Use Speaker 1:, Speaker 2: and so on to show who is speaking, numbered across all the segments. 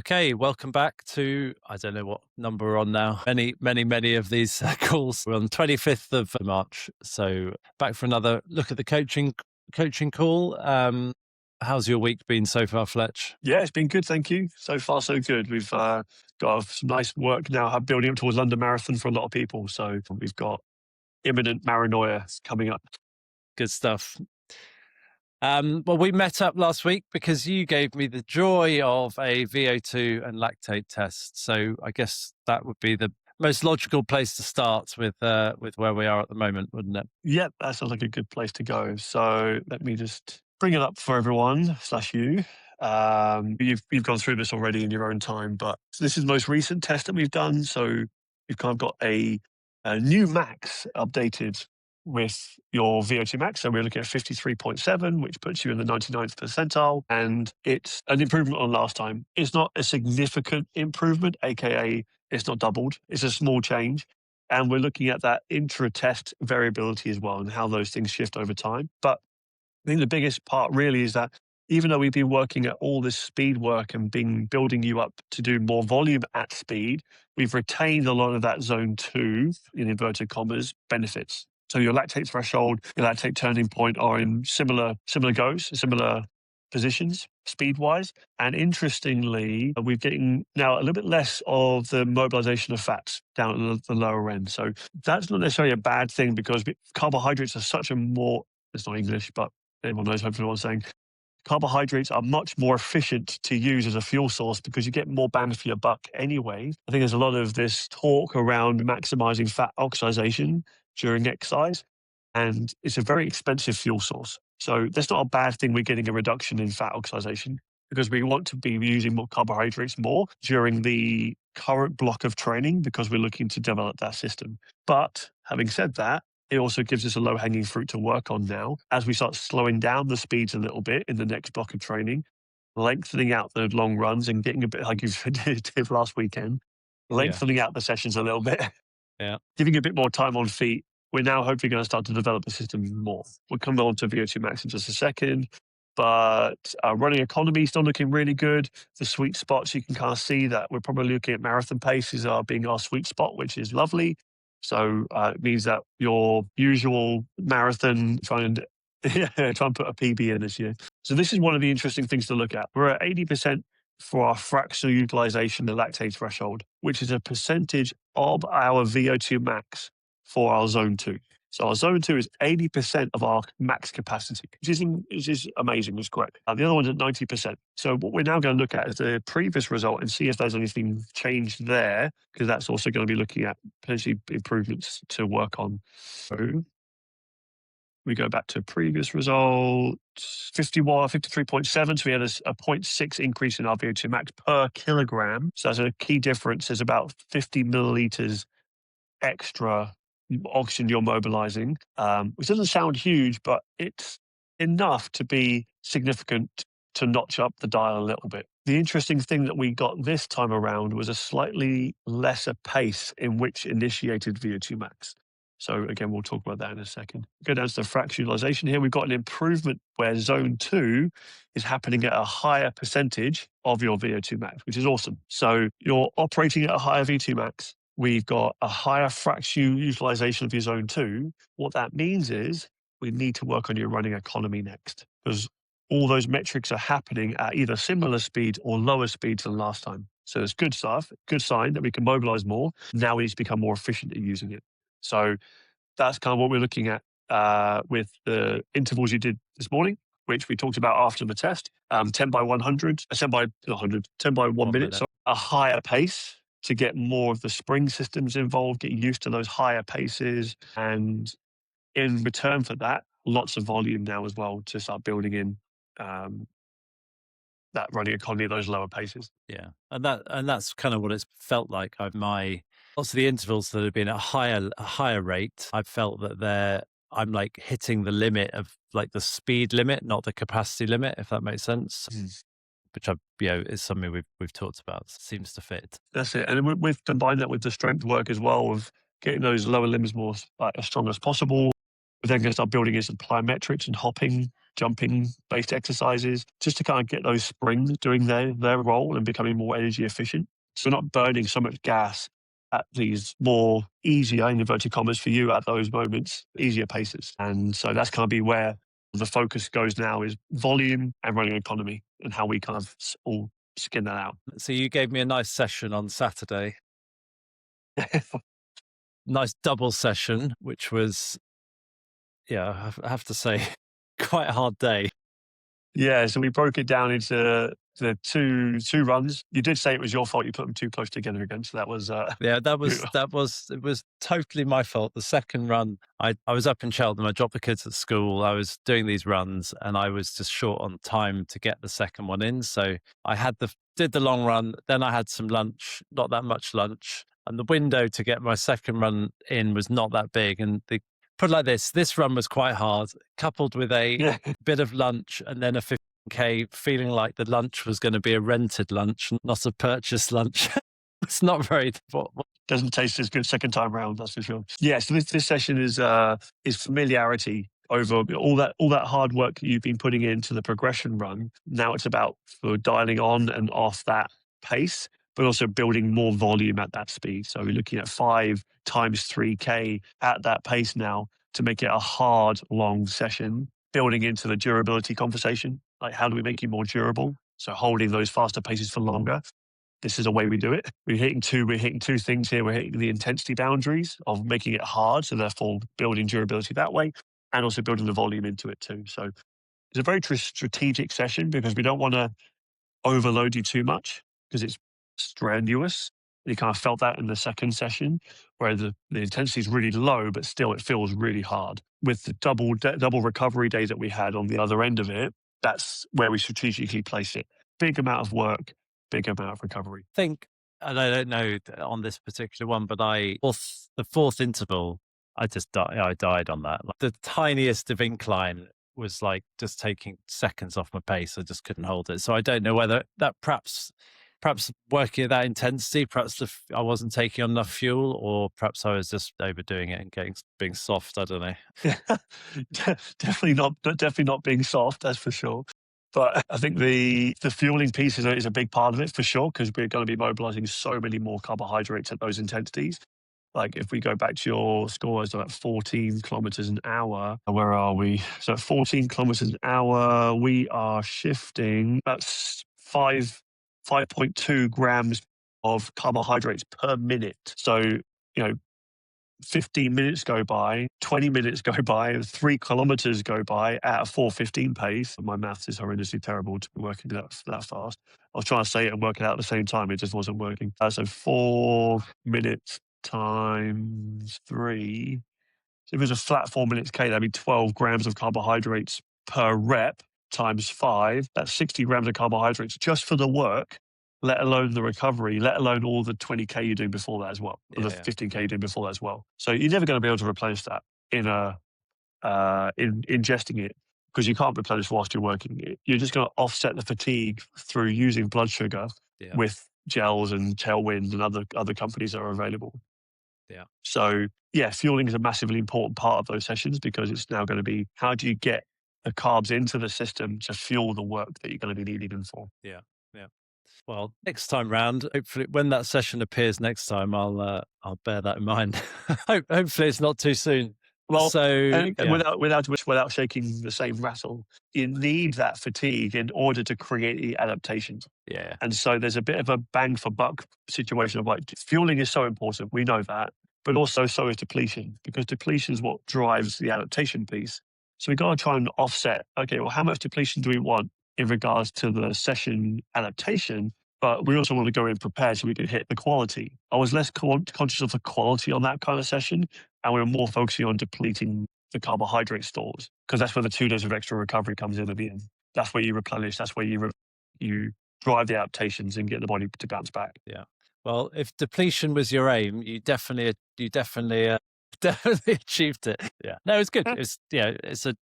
Speaker 1: Okay, welcome back to, I don't know what number we're on now. Many of these calls. We're on the 25th of March. So back for another look at the coaching call. How's your week been so far, Fletch?
Speaker 2: Yeah, it's been good, thank you. So far, so good. We've got some nice work now building up towards London Marathon for a lot of people. So we've got imminent paranoia coming up.
Speaker 1: Good stuff. Well, we met up last week because you gave me the joy of a VO2 and lactate test. So I guess that would be the most logical place to start with where we are at the moment, wouldn't it?
Speaker 2: Yep, that sounds like a good place to go. So let me just bring it up for everyone / you. You've gone through this already in your own time, but this is the most recent test that we've done. So we've kind of got a new max updated with your VO2 max. So we're looking at 53.7, which puts you in the 99th percentile. And it's an improvement on last time. It's not a significant improvement, AKA it's not doubled. It's a small change. And we're looking at that intra-test variability as well and how those things shift over time. But I think the biggest part really is that even though we've been working at all this speed work and been building you up to do more volume at speed, we've retained a lot of that zone 2, in inverted commas, benefits. So your lactate threshold, your lactate turning point are in similar positions speed-wise. And interestingly, we're getting now a little bit less of the mobilization of fats down at the lower end. So that's not necessarily a bad thing because carbohydrates are such a more, it's not English, but everyone knows hopefully what I'm saying. Carbohydrates are much more efficient to use as a fuel source because you get more bang for your buck anyway. I think there's a lot of this talk around maximizing fat oxidation during exercise, and it's a very expensive fuel source. So that's not a bad thing. We're getting a reduction in fat oxidation because we want to be using more carbohydrates more during the current block of training because we're looking to develop that system. But having said that, it also gives us a low-hanging fruit to work on now as we start slowing down the speeds a little bit in the next block of training, lengthening out the long runs and getting a bit like you did last weekend,
Speaker 1: Yeah.
Speaker 2: lengthening out the sessions a little bit,
Speaker 1: Yeah.
Speaker 2: giving a bit more time on feet. We're now hopefully going to start to develop the system more. We'll come on to VO2 max in just a second, but running economy is still looking really good. The sweet spots, you can kind of see that we're probably looking at marathon paces are being our sweet spot, which is lovely. So it means that your usual marathon, try and put a PB in this year. So this is one of the interesting things to look at. We're at 80% for our fractional utilization, the lactate threshold, which is a percentage of our VO2 max for our zone 2. So our zone 2 is 80% of our max capacity, which is amazing. It's great. The other one's at 90%. So what we're now going to look at is the previous result and see if there's anything changed there, because that's also going to be looking at potentially improvements to work on. So we go back to previous result, 53.7. So we had a 0.6 increase in our VO2 max per kilogram. So that's a key difference. There's about 50 milliliters extra oxygen you're mobilizing, which doesn't sound huge, but it's enough to be significant to notch up the dial a little bit. The interesting thing that we got this time around was a slightly lesser pace in which initiated VO2 max. So again, we'll talk about that in a second. Go down to the fractional utilization here. We've got an improvement where zone 2 is happening at a higher percentage of your VO2 max, which is awesome. So you're operating at a higher VO2 max. We've got a higher fractional utilization of your zone 2. What that means is we need to work on your running economy next because all those metrics are happening at either similar speed or lower speeds than last time. So it's good stuff, good sign that we can mobilize more. Now we need to become more efficient at using it. So that's kind of what we're looking at with the intervals you did this morning, which we talked about after the test. 10 by 100, 10 by 100, 10 by 1 minute. So a higher pace to get more of the spring systems involved, get used to those higher paces. And in return for that, lots of volume now as well to start building in that running economy at those lower paces.
Speaker 1: Yeah. And that's kind of what it's felt like. Lots of the intervals that have been at a higher rate, I've felt that I'm like hitting the limit of like the speed limit, not the capacity limit, if that makes sense. Which is something we've talked about. Seems to fit.
Speaker 2: That's it. And we've combined that with the strength work as well of getting those lower limbs more as strong as possible. We're then going to start building in some plyometrics and hopping jumping based exercises, just to kind of get those springs doing their role and becoming more energy efficient. So not burning so much gas at these more easier, in inverted commas for you at those moments, easier paces. And so that's kind of be where the focus goes now, is volume and running economy, and how we kind of all skin that out.
Speaker 1: So you gave me a nice session on Saturday, nice double session, which was, yeah, I have to say, quite a hard day.
Speaker 2: Yeah, so we broke it down into the two runs. You did say it was your fault you put them too close together again, so that was
Speaker 1: Yeah, it was totally my fault. The second run, I was up in Cheltenham. I dropped the kids at school. I was doing these runs, and I was just short on time to get the second one in. So I did the long run, then I had some lunch, not that much lunch, and the window to get my second run in was not that big. And put it like this run was quite hard, coupled with a
Speaker 2: yeah,
Speaker 1: bit of lunch and then a 15K, feeling like the lunch was going to be a rented lunch, not a purchased lunch. It's not very.
Speaker 2: doesn't taste as good second time round, that's for sure. Yeah, so this session is familiarity over all that hard work you've been putting into the progression run. Now it's about for dialing on and off that pace, but also building more volume at that speed. So we're looking at 5 times 3K at that pace now to make it a hard, long session, building into the durability conversation. Like, how do we make you more durable? So holding those faster paces for longer. This is a way we do it. We're hitting two things here. We're hitting the intensity boundaries of making it hard, so therefore building durability that way, and also building the volume into it too. So it's a very strategic session, because we don't want to overload you too much, because it's strenuous. You kind of felt that in the second session, where the intensity is really low, but still it feels really hard. With the double recovery day that we had on the other end of it, that's where we strategically place it. Big amount of work, big amount of recovery.
Speaker 1: Think, and I don't know on this particular one, but the fourth interval, I died on that. Like, the tiniest of incline was like just taking seconds off my pace. I just couldn't hold it. So I don't know whether that perhaps working at that intensity, perhaps I wasn't taking on enough fuel, or perhaps I was just overdoing it and being soft. I don't know.
Speaker 2: Definitely not being soft, that's for sure. But I think the fueling piece is a big part of it, for sure, because we're going to be mobilizing so many more carbohydrates at those intensities. Like, if we go back to your scores, at 14 kilometers an hour, where are we? So at 14 kilometers an hour, we are shifting about 5.2 grams of carbohydrates per minute. So, 15 minutes go by, 20 minutes go by, 3 kilometers go by at a 4:15 pace. My maths is horrendously terrible to be working that fast. I was trying to say it and work it out at the same time. It just wasn't working. So 4 minutes times 3. So if it was a flat 4 minutes K, that'd be 12 grams of carbohydrates per rep times 5. That's 60 grams of carbohydrates just for the work, let alone the recovery, let alone all the 20K you're doing before that as well, or the 15K you're doing before that as well. So you're never going to be able to replenish that in ingesting it, because you can't replenish whilst you're working it. You're just going to offset the fatigue through using blood sugar with gels and tailwind and other companies that are available.
Speaker 1: Yeah.
Speaker 2: So yeah, fueling is a massively important part of those sessions, because it's now going to be, how do you get the carbs into the system to fuel the work that you're going to be needing them for?
Speaker 1: Yeah. Yeah. Well, next time round, hopefully, when that session appears next time, I'll bear that in mind. Hopefully, it's not too soon.
Speaker 2: Well,
Speaker 1: So,
Speaker 2: and
Speaker 1: yeah,
Speaker 2: without shaking the same rattle, you need that fatigue in order to create the adaptations.
Speaker 1: yeah,
Speaker 2: And so there's a bit of a bang for buck situation of, like, fueling is so important. We know that, but also so is depletion, because depletion is what drives the adaptation piece. So we've got to try and offset, okay, well, how much depletion do we want in regards to the session adaptation? But we also want to go in prepared so we can hit the quality. I was less conscious of the quality on that kind of session, and we were more focusing on depleting the carbohydrate stores, because that's where the 2 days of extra recovery comes in at the end. That's where you replenish. That's where you drive the adaptations and get the body to bounce back.
Speaker 1: yeah. Well, if depletion was your aim, you definitely definitely achieved it. Yeah. No, it's good. It's a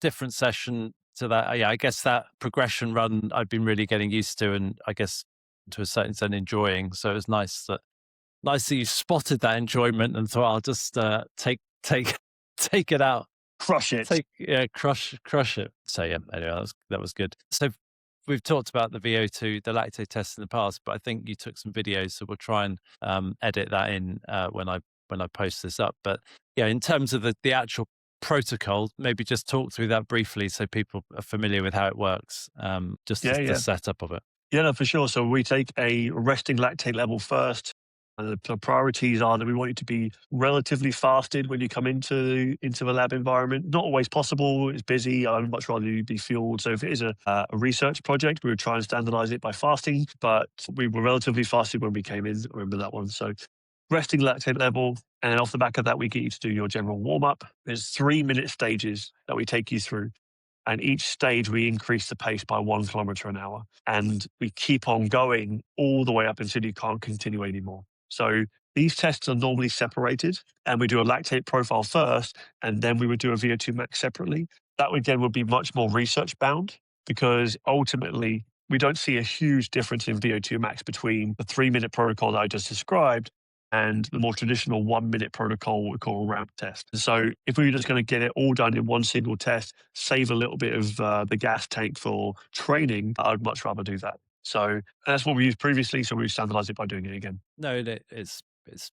Speaker 1: different session to that. Yeah, I guess that progression run I've been really getting used to, and I guess to a certain extent enjoying. So it was nice that you spotted that enjoyment and thought, I'll just take take it out
Speaker 2: Crush it.
Speaker 1: Yeah, crush it. So yeah, anyway, that was good. So we've talked about the VO2, the lactate test in the past, but I think you took some videos, so we'll try and edit that in when I post this up. But yeah, in terms of the actual protocol, maybe just talk through that briefly so people are familiar with how it works. Just
Speaker 2: Yeah,
Speaker 1: the
Speaker 2: yeah.
Speaker 1: setup of it.
Speaker 2: Yeah, no, for sure. So we take a resting lactate level first. And the priorities are that we want you to be relatively fasted when you come into the lab environment. Not always possible. It's busy. I'd much rather you be fueled. So if it is a research project, we would try and standardize it by fasting. But we were relatively fasted when we came in. I remember that one. So resting lactate level. And then off the back of that, we get you to do your general warm up. There's 3-minute stages that we take you through. And each stage, we increase the pace by 1 kilometer an hour. And we keep on going all the way up until you can't continue anymore. So these tests are normally separated, and we do a lactate profile first, and then we would do a VO2 max separately. That again would be much more research bound, because ultimately we don't see a huge difference in VO2 max between the 3-minute protocol that I just described and the more traditional 1-minute protocol, what we call a ramp test. So if we were just going to get it all done in one single test, save a little bit of the gas tank for training, I'd much rather do that. So that's what we used previously. So we standardized it by doing it again.
Speaker 1: No, it's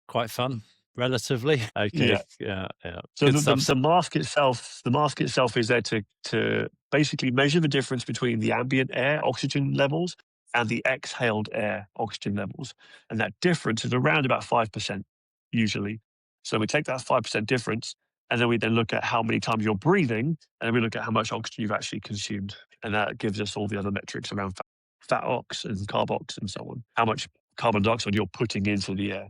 Speaker 1: quite fun, relatively. Okay,
Speaker 2: Yeah.
Speaker 1: yeah,
Speaker 2: So
Speaker 1: good stuff.
Speaker 2: the mask itself is there to basically measure the difference between the ambient air oxygen levels and the exhaled air oxygen levels, and that difference is around about 5% usually. So we take that 5% difference, and then we look at how many times you're breathing, and then we look at how much oxygen you've actually consumed, and that gives us all the other metrics around fat ox and carbox and so on, how much carbon dioxide you're putting into the air.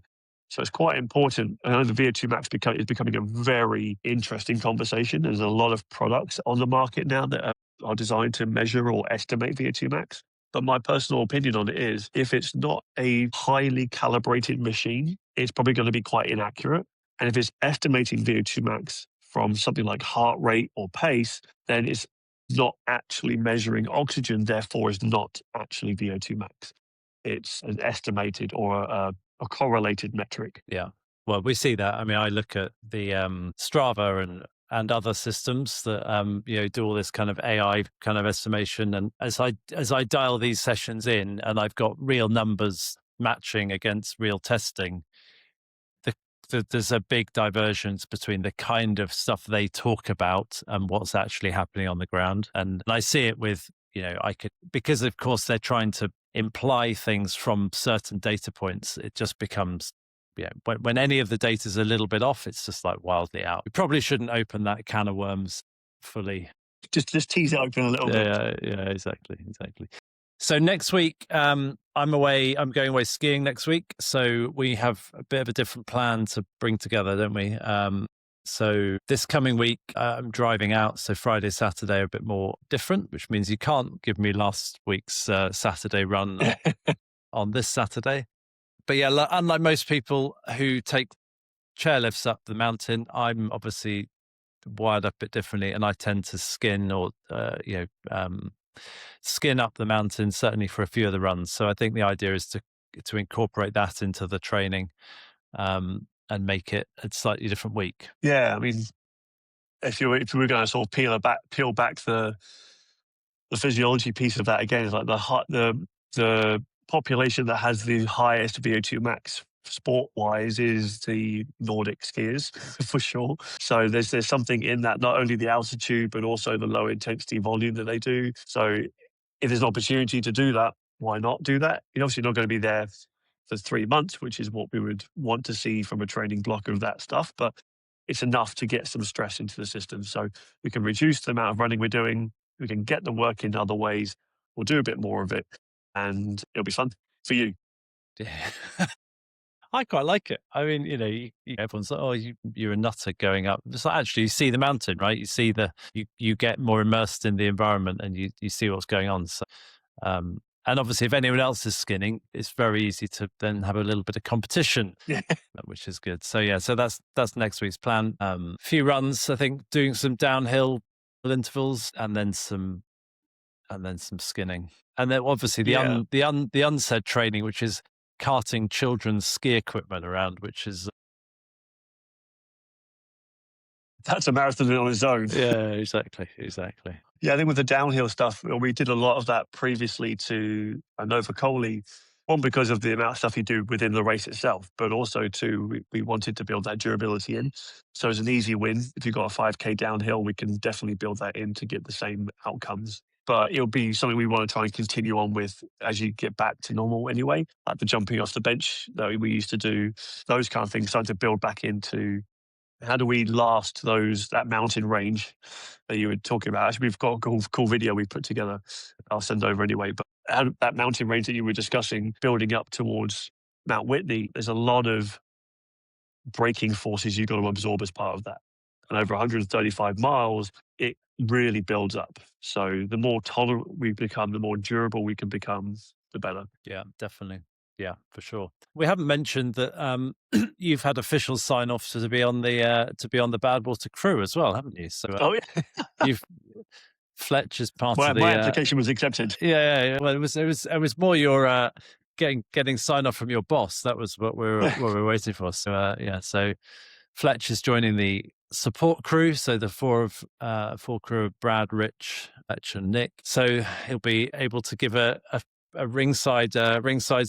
Speaker 2: So it's quite important. I know the VO2 max is becoming a very interesting conversation. There's a lot of products on the market now that are designed to measure or estimate VO2 max. But my personal opinion on it is if it's not a highly calibrated machine, it's probably going to be quite inaccurate. And if it's estimating VO2 max from something like heart rate or pace, then it's not actually measuring oxygen, therefore is not actually VO2 max. It's an estimated or a correlated metric.
Speaker 1: Yeah. Well, we see that. I mean, I look at the Strava and other systems that do all this kind of AI kind of estimation. And as I dial these sessions in, and I've got real numbers matching against real testing, there's a big divergence between the kind of stuff they talk about and what's actually happening on the ground. And I see it with, because of course they're trying to imply things from certain data points. It just becomes, when any of the data is a little bit off, it's just like wildly out. We probably shouldn't open that can of worms fully.
Speaker 2: Just tease it open a little bit.
Speaker 1: Yeah, exactly. So next week, I'm away. I'm going away skiing next week. So we have a bit of a different plan to bring together, don't we? So this coming week, I'm driving out. So Friday, Saturday are a bit more different, which means you can't give me last week's Saturday run on this Saturday. But yeah, unlike most people who take chairlifts up the mountain, I'm obviously wired up a bit differently, and I tend to skin or skin up the mountain, certainly for a few of the runs. So I think the idea is to incorporate that into the training and make it a slightly different week.
Speaker 2: Yeah, I mean, if you were going to sort of peel back the physiology piece of that again, is like the population that has the highest VO2 max sport wise is the Nordic skiers for sure. So there's something in that, not only the altitude but also the low intensity volume that they do. So if there's an opportunity to do that, why not do that? You're obviously not going to be there for 3 months, which is what we would want to see from a training block of that stuff, but it's enough to get some stress into the system. So we can reduce the amount of running we're doing. We can get the work in other ways. We'll do a bit more of it, and it'll be fun for you.
Speaker 1: Yeah. I quite like it. I mean, everyone's like, "Oh, you're a nutter going up." It's like, actually, you see the mountain, right? You see you get more immersed in the environment, and you see what's going on. So, and obviously, if anyone else is skinning, it's very easy to then have a little bit of competition,
Speaker 2: Yeah.
Speaker 1: which is good. So yeah, so that's next week's plan. A few runs, I think, doing some downhill intervals, and then some skinning, and then obviously the unsaid training, which is carting children's ski equipment around, which is
Speaker 2: That's a marathon on its own.
Speaker 1: Yeah, exactly.
Speaker 2: Yeah, I think with the downhill stuff, we did a lot of that previously to Nova Coley. One, because of the amount of stuff you do within the race itself, but also two, we wanted to build that durability in. So it's an easy win. If you've got a 5K downhill, we can definitely build that in to get the same outcomes. But it'll be something we want to try and continue on with as you get back to normal anyway. Like the jumping off the bench that we used to do, those kind of things, starting to build back into how do we last that mountain range that you were talking about? Actually, we've got a cool video we put together. I'll send over anyway. But that mountain range that you were discussing, building up towards Mount Whitney, there's a lot of braking forces you've got to absorb as part of that. And over 135 miles, it really builds up. So the more tolerant we become, the more durable we can become, the better.
Speaker 1: Yeah, definitely. Yeah, for sure. We haven't mentioned that you've had official sign off to be on the Badwater crew as well, haven't you? So
Speaker 2: Oh, yeah.
Speaker 1: you've Fletch is part of
Speaker 2: My
Speaker 1: the
Speaker 2: application was accepted.
Speaker 1: yeah. Well, it was more your getting sign off from your boss. That was what we were waiting for. So yeah, so Fletch is joining the support crew. So the four crew of Brad, Rich, Fletch, and Nick. So he'll be able to give a ringside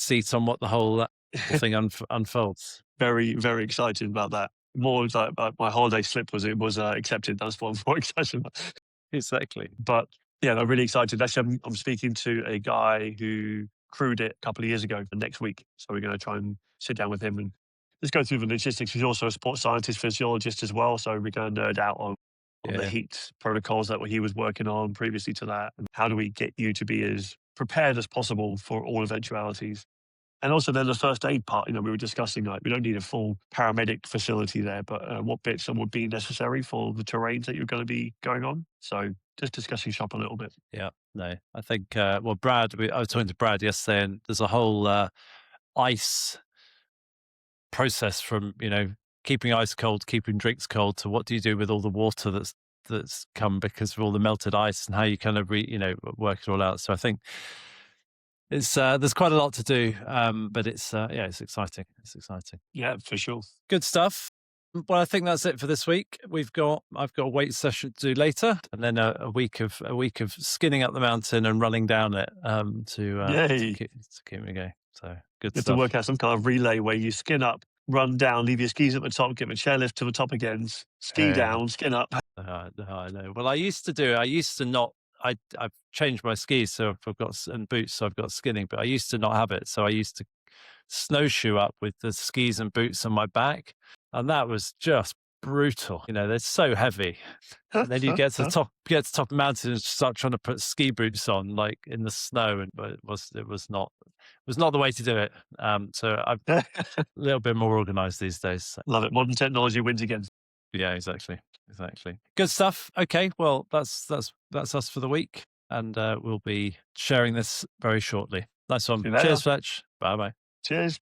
Speaker 1: seat on what the whole thing unfolds.
Speaker 2: Very, very excited about that. More like my holiday slip was accepted. That's what I'm more excited about.
Speaker 1: Exactly.
Speaker 2: But yeah, I'm really excited. Actually, I'm speaking to a guy who crewed it a couple of years ago for next week. So we're going to try and sit down with him and just go through the logistics. He's also a sports scientist, physiologist as well. So we're going to nerd out on the heat protocols that he was working on previously to that. And how do we get you to be as prepared as possible for all eventualities? And also then the first aid part, we were discussing, like, we don't need a full paramedic facility there, but what bits would be necessary for the terrains that you're going to be going on. So just discussing shop a little bit.
Speaker 1: Yeah, no, I think, well, Brad, I was talking to Brad yesterday, and there's a whole ice process from, keeping ice cold, keeping drinks cold, to what do you do with all the water that's come because of all the melted ice, and how you kind of work it all out. So I think it's there's quite a lot to do, but it's it's exciting. It's exciting.
Speaker 2: Yeah, for sure.
Speaker 1: Good stuff. Well, I think that's it for this week. I've got a weight session to do later, and then a week of skinning up the mountain and running down it to keep me going. So good
Speaker 2: You have
Speaker 1: stuff.
Speaker 2: to work out some kind of relay where you skin up, run down, leave your skis at the top, give a chairlift to the top again, ski down, skin up.
Speaker 1: I know. Well, I used to not. I've changed my skis, so I've got and boots, so I've got skinning. But I used to not have it, so I used to snowshoe up with the skis and boots on my back, and that was just brutal. They're so heavy, and then you get to the top of the mountain and start trying to put ski boots on, like in the snow, but it was not the way to do it. So I'm a little bit more organized these days. So.
Speaker 2: Love it. Modern technology wins again.
Speaker 1: Yeah, exactly. Good stuff. Okay, well, that's us for the week, and we'll be sharing this very shortly. Nice one. Cheers, Fletch. Bye.
Speaker 2: Cheers.